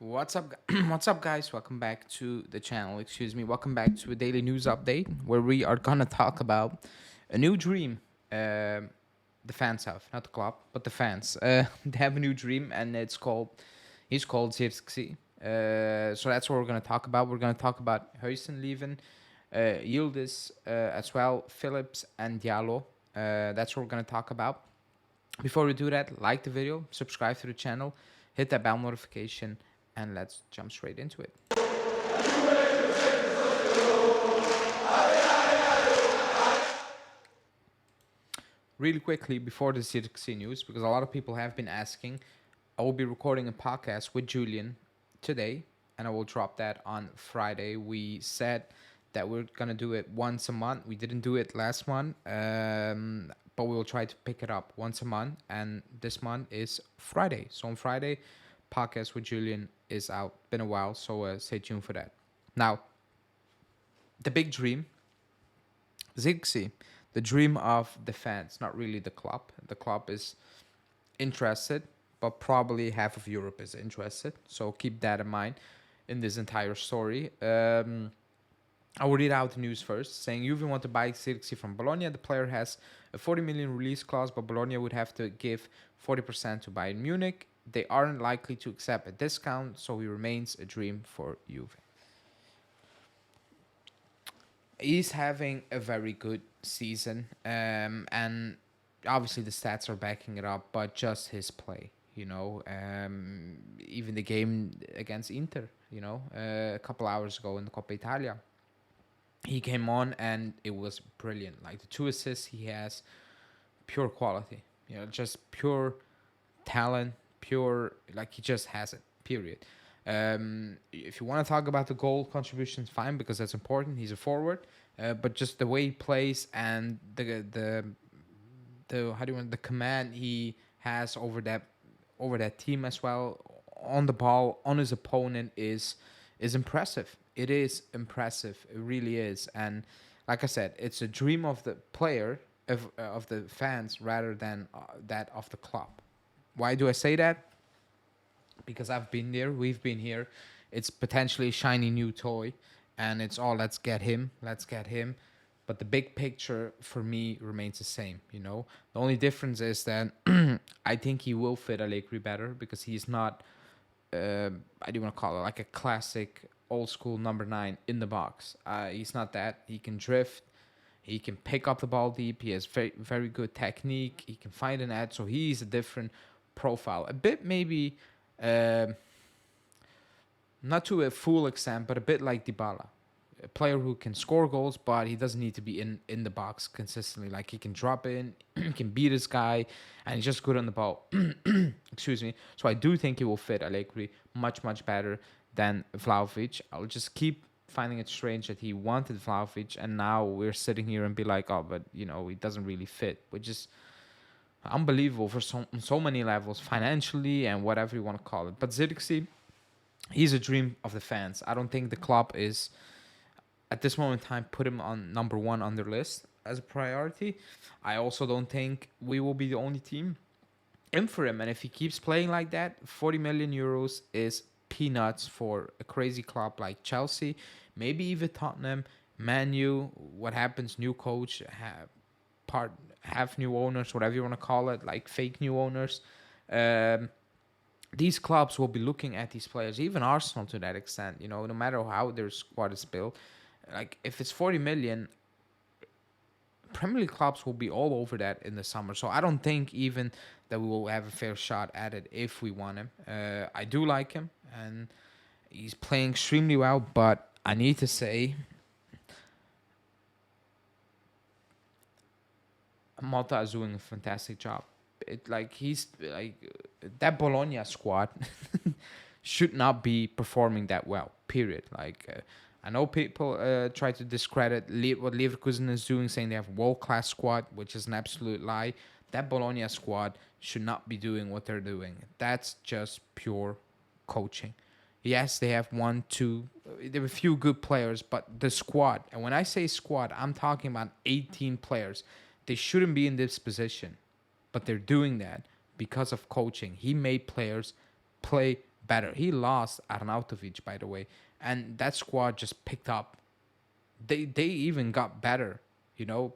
What's up, what's up, guys? Welcome back to the channel. Excuse me. Welcome back to a daily news update where we are gonna talk about a new dream. The fans have, not the club, but the fans. They have a new dream, and he's called Zirkzee. So that's what we're gonna talk about. We're gonna talk about HUIJSEN leaving, YILDIZ as well, PHILLIP and DJALO. That's what we're gonna talk about. Before we do that, like the video, subscribe to the channel, hit that bell notification, and let's jump straight into it. Really quickly before the Zirkzee news, because a lot of people have been asking, I will be recording a podcast with Julian today, and I will drop that on Friday. We said that we're gonna do it once a month. We didn't do it last month, but we will try to pick it up once a month, and this month is Friday. So on Friday, podcast with Julian is out. Been a while, so stay tuned for that. Now, the big dream, Zirkzee, the dream of the fans, not really the club. The club is interested, but probably half of Europe is interested. So keep that in mind in this entire story. I will read out the news first, saying Juve want to buy Zirkzee from Bologna. The player has a 40 million release clause, but Bologna would have to give 40% to Bayern Munich. They aren't likely to accept a discount, so he remains a dream for Juve. He's having a very good season, and obviously the stats are backing it up, but just his play, even the game against Inter, a couple hours ago in the Coppa Italia, he came on and it was brilliant. Like the 2 assists he has, pure quality, just pure talent, pure, like he just has it, period. If you want to talk about the goal contributions, fine, because that's important. He's a forward, but just the way he plays and the the command he has over that team as well, on the ball, on his opponent is impressive. It is impressive. It really is. And like I said, it's a dream of the player, of the fans, rather than that of the club. Why do I say that? Because I've been there, we've been here. It's potentially a shiny new toy, and it's all let's get him. But the big picture for me remains the same. The only difference is that I think he will fit Allegri better, because he's not. I do want to call it like a classic old school number 9 in the box. He's not that. He can drift. He can pick up the ball deep. He has very, very good technique. He can find an edge. So he's a different profile. A bit maybe, not to a full extent, but a bit like DYALO. A player who can score goals, but he doesn't need to be in the box consistently. Like he can drop in, he can beat this guy, and he's just good on the ball. Excuse me. So I do think he will fit Allegri much, much better than Vlahovic. I'll just keep finding it strange that he wanted Vlahovic, and now we're sitting here and be like, oh, but he doesn't really fit, which is unbelievable for so many levels, financially and whatever you want to call it. But Zirkzee, he's a dream of the fans. I don't think the club is, at this moment in time, put him on number 1 on their list as a priority. I also don't think we will be the only team in for him. And if he keeps playing like that, 40 million euros is peanuts for a crazy club like Chelsea, maybe even Tottenham, Man U. What happens? New coach, have new owners, whatever you want to call it, like fake new owners. These clubs will be looking at these players, even Arsenal to that extent. No matter how their squad is built, like if it's 40 million, Premier League clubs will be all over that in the summer. So I don't think even that we will have a fair shot at it if we want him. I do like him, and he's playing extremely well, but I need to say, Malta is doing a fantastic job. He's like that Bologna squad should not be performing that well. Period. I know people try to discredit what Leverkusen is doing, saying they have a world-class squad, which is an absolute lie. That Bologna squad should not be doing what they're doing. That's just pure coaching. Yes, they have they have a few good players, but the squad, and when I say squad, I'm talking about 18 players. They shouldn't be in this position, but they're doing that because of coaching. He made players play better. He lost Arnautovic, by the way, and that squad just picked up. They even got better,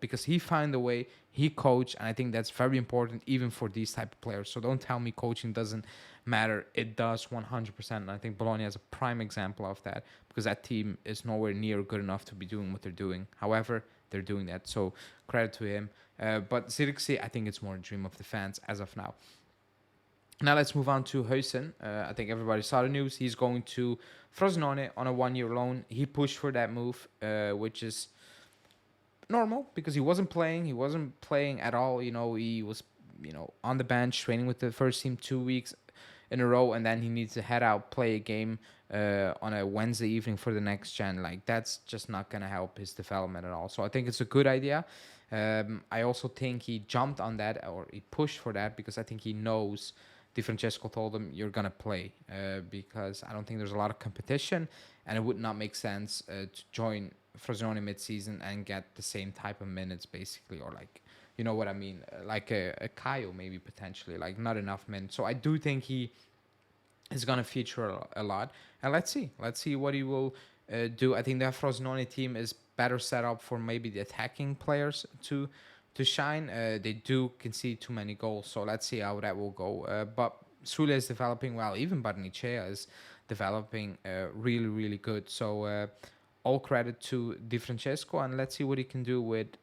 because he found a way. He coached, and I think that's very important even for these type of players. So don't tell me coaching doesn't matter. It does 100%. And I think Bologna is a prime example of that, because that team is nowhere near good enough to be doing what they're doing. However, they're doing that. So credit to him. But Zirkzee, I think it's more a dream of the fans as of now. Now let's move on to HUIJSEN. I think everybody saw the news. He's going to Frosinone on a 1-year loan. He pushed for that move, which is normal because he wasn't playing. He wasn't playing at all. He was, on the bench training with the first team 2 weeks in a row, and then he needs to head out, play a game on a Wednesday evening for the next gen. Like, that's just not going to help his development at all. So I think it's a good idea. I also think he jumped on that, or he pushed for that, because I think he knows Di Francesco told him, you're going to play, because I don't think there's a lot of competition, and it would not make sense to join Frosinone mid-season and get the same type of minutes, basically, or like, you know what I mean, like a Caio maybe potentially, like not enough minutes. So I do think he is going to feature a lot, and let's see what he will do. I think the Frosinone team is better set up for maybe the attacking players to shine. They do concede too many goals, so let's see how that will go. But Soule is developing well. Even Barnechea is developing really, really good. So all credit to Di Francesco, and let's see what he can do with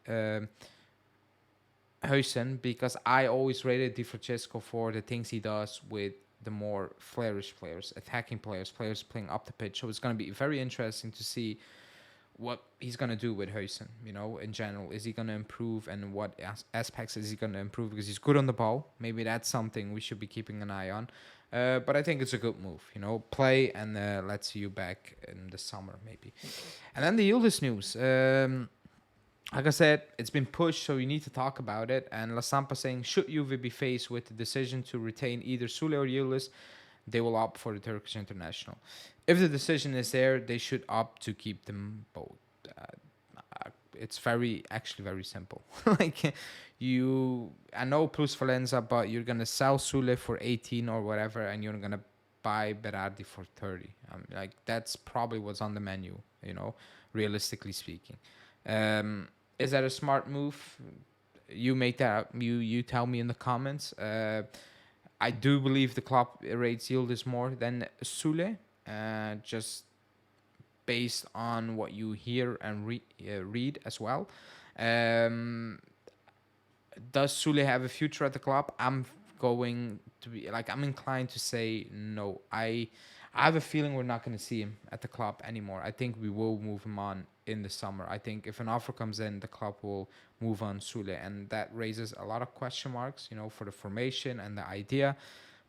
HUIJSEN, because I always rated Di Francesco for the things he does with the more flourish players, attacking players playing up the pitch. So it's going to be very interesting to see what he's going to do with HUIJSEN, in general. Is he going to improve, and what aspects is he going to improve? Because he's good on the ball. Maybe that's something we should be keeping an eye on. But I think it's a good move, play, and let's see you back in the summer, maybe. And then the YILDIZ news. Like I said, it's been pushed, so you need to talk about it. And La Stampa saying, should Juve be faced with the decision to retain either Soule or YILDIZ, they will opt for the Turkish international. If the decision is there, they should opt to keep them both. It's actually very simple. Like, I know plus Valenza, but you're gonna sell Soule for 18 or whatever, and you're gonna buy Berardi for 30. Like, that's probably what's on the menu, realistically speaking. Is that a smart move? You make that. You tell me in the comments. I do believe the club rates YILDIZ more than Soule, just based on what you hear and read as well. Does Soule have a future at the club? I'm inclined to say no. I have a feeling we're not going to see him at the club anymore. I think we will move him on in the summer. I think if an offer comes in, the club will move on Soule, and that raises a lot of question marks, for the formation and the idea.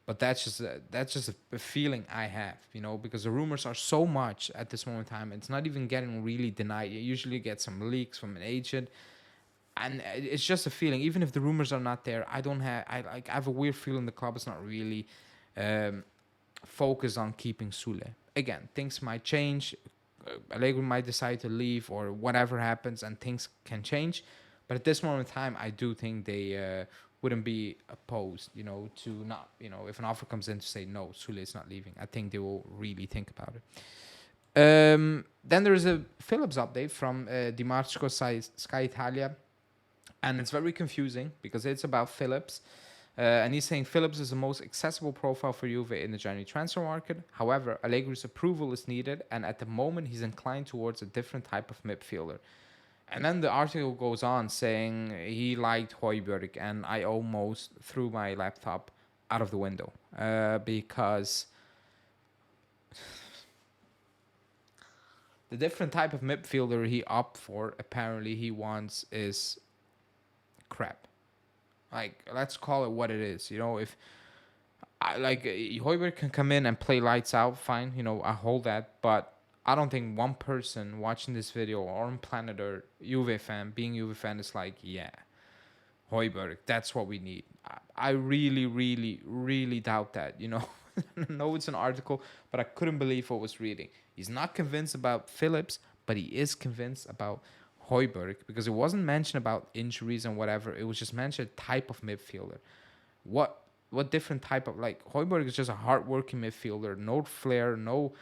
But that's just a feeling I have, because the rumors are so much at this moment in time. It's not even getting really denied. You usually get some leaks from an agent, and it's just a feeling. Even if the rumors are not there, I have a weird feeling the club is not really focused on keeping Soule. Again, things might change. Allegri might decide to leave, or whatever happens, and things can change. But at this moment in time, I do think they wouldn't be opposed, to not, if an offer comes in to say no, Soule is not leaving. I think they will really think about it. Then there is a Phillips update from Di Marco Sky Italia, and it's very confusing because it's about Phillips. And he's saying Phillips is the most accessible profile for Juve in the January transfer market. However, Allegri's approval is needed, and at the moment he's inclined towards a different type of midfielder. And then the article goes on saying he liked Højbjerg, and I almost threw my laptop out of the window because the different type of midfielder he opted for, apparently he wants, is crap. Like, let's call it what it is. If Højbjerg can come in and play lights out, fine. I hold that. But I don't think one person watching this video or on planet Earth, being Juve fan, is like, yeah, Højbjerg, that's what we need. I really, really, really doubt that. I know it's an article, but I couldn't believe what I was reading. He's not convinced about Phillips, but he is convinced about Højbjerg, because it wasn't mentioned about injuries and whatever. It was just mentioned type of midfielder. What what different type of, like, Højbjerg is just a hardworking midfielder, no flair, no,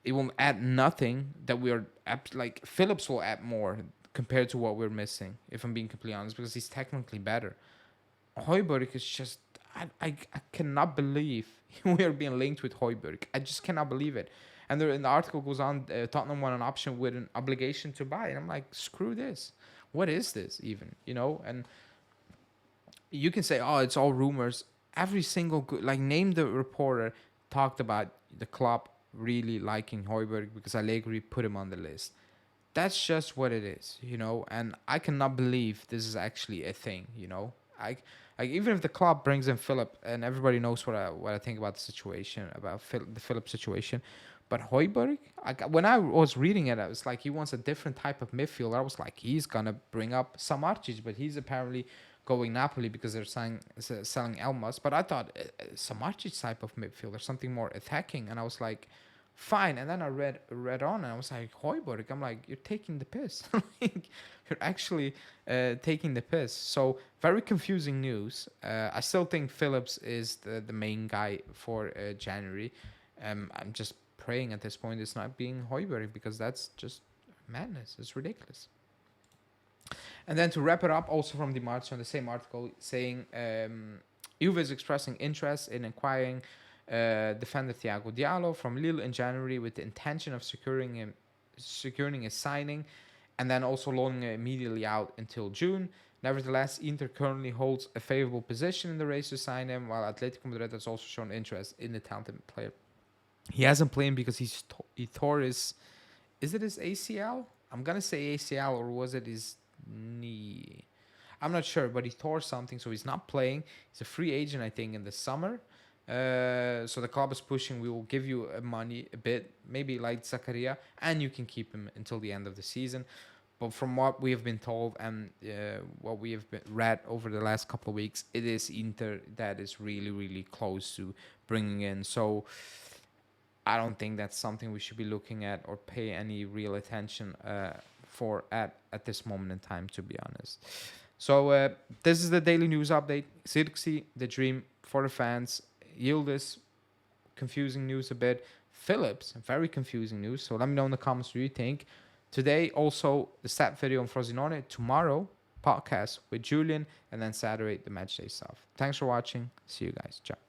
it will add nothing that we are like Phillips will add more compared to what we're missing, if I'm being completely honest, because he's technically better. Højbjerg is just, I cannot believe we are being linked with Højbjerg. I just cannot believe it. And the article goes on, Tottenham won an option with an obligation to buy. And I'm like, screw this. What is this even? You know? And you can say, oh, it's all rumors. Every single, like, name the reporter talked about the club really liking Højbjerg because Allegri put him on the list. That's just what it is, you know? And I cannot believe this is actually a thing, you know? Like, even if the club brings in Philip, and everybody knows what I think about the situation, about the Philip situation, but Højbjerg, when I was reading it, I was like, he wants a different type of midfielder. I was like, he's gonna bring up Samardzic, but he's apparently going Napoli because they're selling Elmas. But I thought Samardzic type of midfielder, something more attacking, and I was like, fine. And then I read on, and I was like, Højbjerg. I'm like, you're taking the piss. Like, you're actually taking the piss. So very confusing news. I still think Phillips is the main guy for January. I'm just praying at this point it's not being Højbjerg, because that's just madness. It's ridiculous. And then to wrap it up, also from Di Marzio on the same article, saying Juve is expressing interest in acquiring defender Thiago DJALO from Lille in January with the intention of securing a signing, and then also loaning him immediately out until June. Nevertheless, Inter currently holds a favorable position in the race to sign him, while Atletico Madrid has also shown interest in the talented player. He hasn't played because he tore his... Is it his ACL? I'm going to say ACL, or was it his knee? I'm not sure, but he tore something, so he's not playing. He's a free agent, I think, in the summer. So the club is pushing, we will give you money a bit, maybe like Zakaria, and you can keep him until the end of the season. But from what we have been told and what we have read over the last couple of weeks, it is Inter that is really, really close to bringing in. So I don't think that's something we should be looking at or pay any real attention for at this moment in time, to be honest. So this is the daily news update. Zirkzee, the dream for the fans. YILDIZ, confusing news a bit. Phillips, very confusing news. So let me know in the comments what you think. Today, also, the stat video on Frosinone. Tomorrow, podcast with Julian. And then Saturday, the matchday stuff. Thanks for watching. See you guys. Ciao.